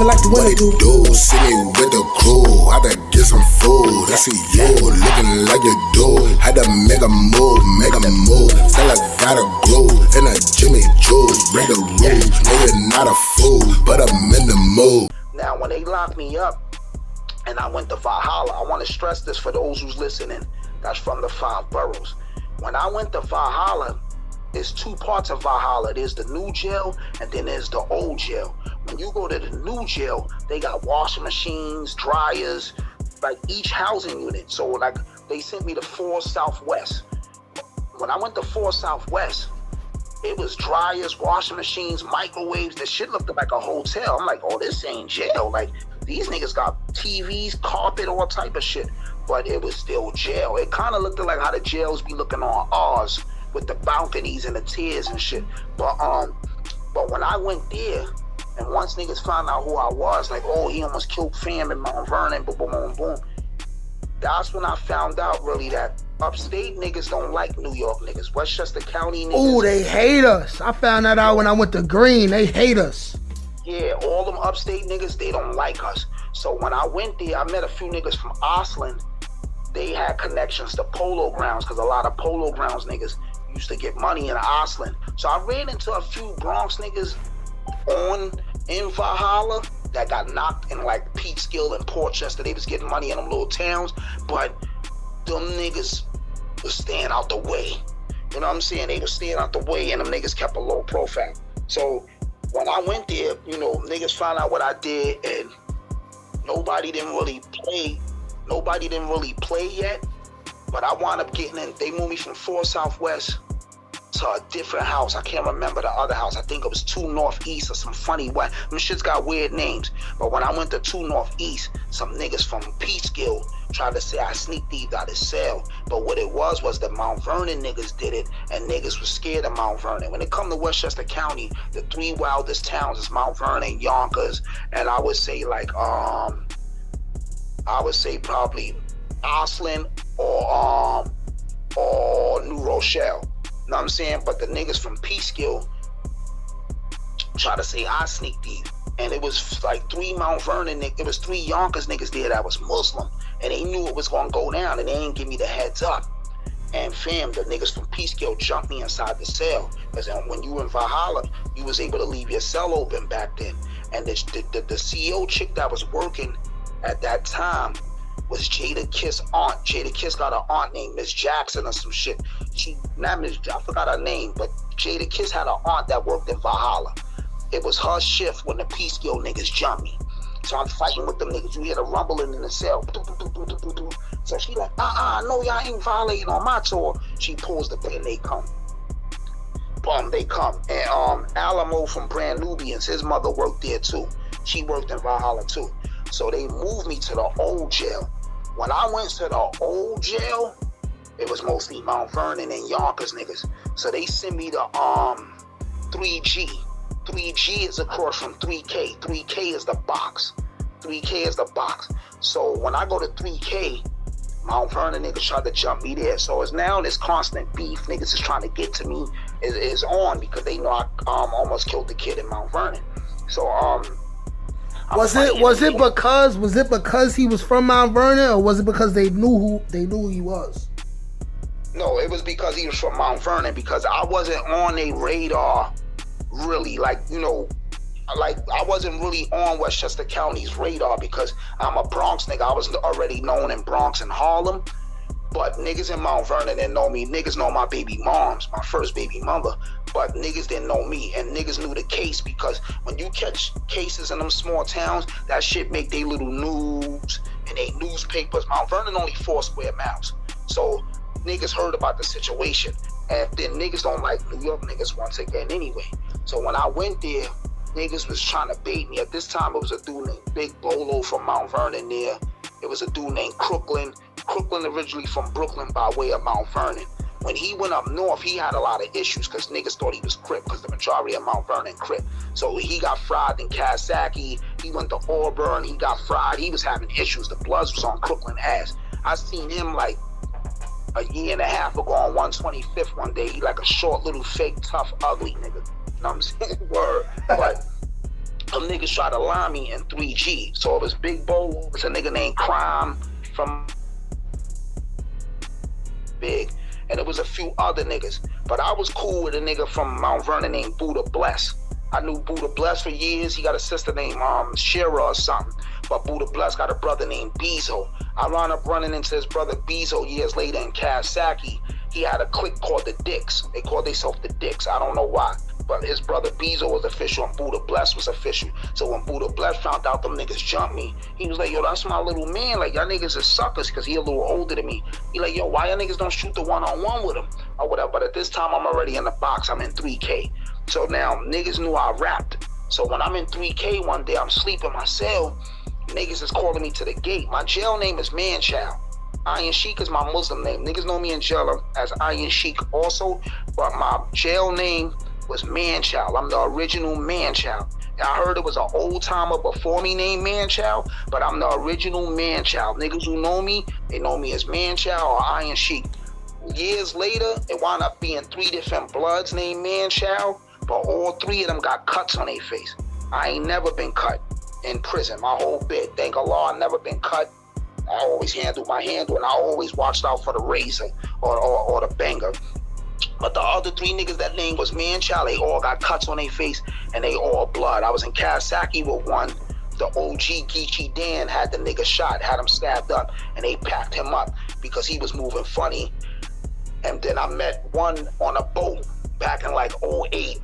feel like the winter do. See me with the crew, had to get some food. I see you looking like you do. Had to make a move. Feel like gotta grow in a Jimmy Choo. Break the rules, no you're not a fool, but I'm in the mood. Now when they locked me up and I went to Valhalla, I want to stress this for those who's listening that's from the 5 boroughs. When I went to Valhalla, there's 2 parts of Valhalla. There's the new jail and then there's the old jail. When you go to the new jail, they got washing machines, dryers, like each housing unit. So like they sent me to 4 Southwest. When I went to 4 Southwest, it was dryers, washing machines, microwaves. The shit looked like a hotel. I'm like, oh, this ain't jail. Like these niggas got TVs, carpet, all type of shit. But it was still jail. It kind of looked like how the jails be looking on ours, with the balconies and the tiers and shit. But when I went there, and once niggas found out who I was, like, oh, he almost killed fam in Mount Vernon, boom, boom, boom, boom. That's when I found out really that upstate niggas don't like New York niggas. Westchester County niggas. Oh, they hate us. I found that out when I went to Green. They hate us. Yeah, all them upstate niggas, they don't like us. So when I went there, I met a few niggas from Osland. They had connections to Polo Grounds, because a lot of Polo Grounds niggas used to get money in Osland. So I ran into a few Bronx niggas in Valhalla that got knocked in like Peekskill and Portchester. They was getting money in them little towns, but them niggas was staying out the way. You know what I'm saying? They was staying out the way, and them niggas kept a low profile. So when I went there, you know, niggas found out what I did, and nobody didn't really play yet. But I wound up getting in. They moved me from 4 Southwest to a different house. I can't remember the other house. I think it was 2 Northeast or some funny way. Them shits got weird names. But when I went to 2 Northeast, some niggas from Peekskill tried to say I sneak thieved out his cell. But what it was the Mount Vernon niggas did it, and niggas was scared of Mount Vernon. When it come to Westchester County, the 3 wildest towns is Mount Vernon, Yonkers, and I would say like probably Osland or New Rochelle. You know what I'm saying? But the niggas from Peekskill try to say I sneak thief. And it was like 3 Mount Vernon, it was 3 Yonkers niggas there that was Muslim. And they knew it was gonna go down, and they didn't give me the heads up. And fam, the niggas from Peekskill jumped me inside the cell. Because when you were in Valhalla, you was able to leave your cell open back then. And the CEO chick that was working at that time was Jada Kiss' aunt. Jada Kiss got an aunt named Miss Jackson or some shit. I forgot her name, but Jada Kiss had an aunt that worked in Valhalla. It was her shift when the Peekskill niggas jumped me. So I'm fighting with them niggas. You hear the rumbling in the cell. So she like, no, y'all ain't violating on my tour. She pulls the pin, they come. Boom, they come. And Alamo from Brand Nubians, his mother worked there too. She worked in Valhalla too. So they moved me to the old jail. When I went to the old jail, it was mostly Mount Vernon and Yonkers niggas. So they sent me to 3G. 3G is across from 3K. 3K is the box. 3K is the box. So when I go to 3K, Mount Vernon niggas tried to jump me there. So it's now this constant beef niggas is trying to get to me is on, because they know I almost killed the kid in Mount Vernon. So was it because he was from Mount Vernon, or was it because they knew who he was? No, it was because he was from Mount Vernon, because I wasn't on a radar really, like, you know, like I wasn't really on Westchester County's radar because I'm a Bronx nigga. I was already known in Bronx and Harlem, but niggas in Mount Vernon didn't know me. Niggas know my baby moms, my first baby mother, but niggas didn't know me, and niggas knew the case, because when you catch cases in them small towns, that shit make they little news and they newspapers. Mount Vernon only 4 square miles, so niggas heard about the situation, and then niggas don't like New York niggas once again anyway. So when I went there, niggas was trying to bait me. At this time, it was a dude named Big Bolo from Mount Vernon there. It was a dude named Crooklyn originally from Brooklyn by way of Mount Vernon. When he went up north, he had a lot of issues because niggas thought he was Crip, because the majority of Mount Vernon Crip. So he got fried in Coxsackie. He went to Auburn. He got fried. He was having issues. The Bloods was on Crooklyn ass. I seen him like a year and a half ago on 125th one day. He like a short, little, fake, tough, ugly nigga. You know what I'm saying? Word. But Them niggas tried to line me in 3G. So it was Big Bo, it was a nigga named Crime from Big, and it was a few other niggas. But I was cool with a nigga from Mount Vernon named Buddha Bless. I knew Buddha Bless for years. He got a sister named Shira or something. But Buddha Bless got a brother named Bezo. I wound up running into his brother Bezo years later in Kawasaki. He had a clique called the Dicks. They called themselves the Dicks. I don't know why. But his brother Bezo was official and Buddha Bless was official. So when Buddha Bless found out them niggas jumped me, he was like, yo, that's my little man. Like, y'all niggas are suckers, because he a little older than me. He like, yo, why y'all niggas don't shoot the one-on-one with him? Or whatever. But at this time, I'm already in the box. I'm in 3K. So now niggas knew I rapped. So when I'm in 3K one day, I'm sleeping in my cell. Niggas is calling me to the gate. My jail name is Manchild. Iron Sheik is my Muslim name. Niggas know me in jail as Iron Sheik also, but my jail name was Manchild. I'm the original Manchild. I heard it was an old timer before me named Manchild, but I'm the original Manchild. Niggas who know me, they know me as Manchild or Iron Sheik. Years later, it wound up being 3 different bloods named Manchild, but all 3 of them got cuts on their face. I ain't never been cut in prison, my whole bit. Thank Allah, I never been cut. I always handled my handle, and I always watched out for the razor or the banger. But the other 3 niggas that name was Manchild, they all got cuts on their face, and they all blood. I was in Kawasaki with one. The OG Geechee Dan had the nigga shot, had him stabbed up, and they packed him up because he was moving funny. And then I met one on a boat back in like 08.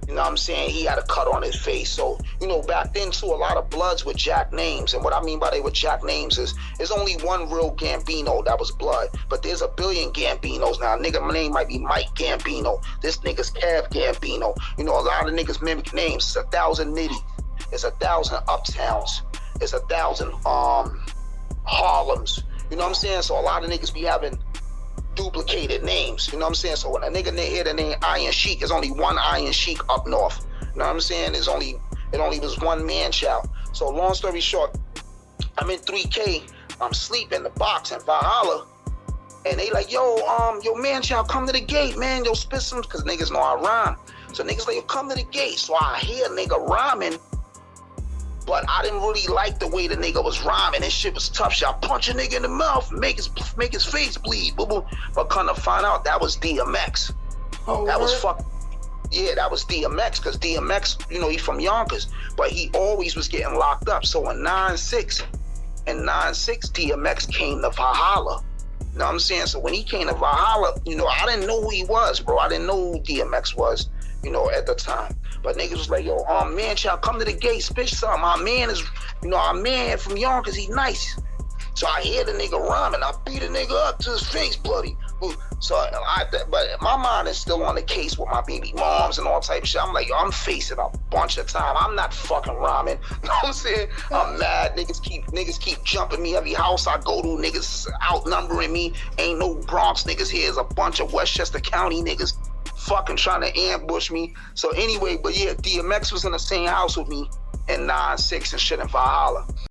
You know what I'm saying? He had a cut on his face. So, you know, back then too, a lot of bloods with Jack names. And what I mean by they were Jack names is there's only one real Gambino that was blood. But there's a billion Gambinos now. Nigga, my name might be Mike Gambino. This nigga's Cav Gambino. You know, a lot of niggas mimic names. It's 1,000 Nitty. It's 1,000 Uptowns. It's 1,000 Harlems. You know what I'm saying? So a lot of niggas be having duplicated names, you know what I'm saying? So when a nigga hear the name Iron Sheik, there's only one Iron Sheik up north. You know what I'm saying? It only was one Manchild. So long story short, I'm in 3K, I'm sleeping in the box in Valhalla, and they like, yo, Manchild, come to the gate, man, yo, spit some, because niggas know I rhyme. So niggas like, yo, come to the gate. So I hear nigga rhyming, but I didn't really like the way the nigga was rhyming. This shit was tough shit. I punch a nigga in the mouth, make his face bleed, boo boo. But come to find out, that was DMX. Oh, that was yeah, that was DMX, because DMX, you know, he from Yonkers, but he always was getting locked up. So in 9-6, DMX came to Valhalla. You know what I'm saying? So when he came to Valhalla, you know, I didn't know who he was, bro. I didn't know who DMX was, you know, at the time. But niggas was like, yo, Manchild, come to the gate, spit something. Our man is, you know, our man from Yonkers, he nice. So I hear the nigga rhyming. I beat a nigga up to his face, bloody. So but my mind is still on the case with my baby moms and all type of shit. I'm like, yo, I'm facing a bunch of time. I'm not fucking rhyming. You know what I'm saying? I'm mad. Niggas keep jumping me. Every house I go to, niggas outnumbering me. Ain't no Bronx niggas here. There's a bunch of Westchester County niggas fucking trying to ambush me. So anyway, but yeah, DMX was in the same house with me in 9-6 and shit in Valhalla.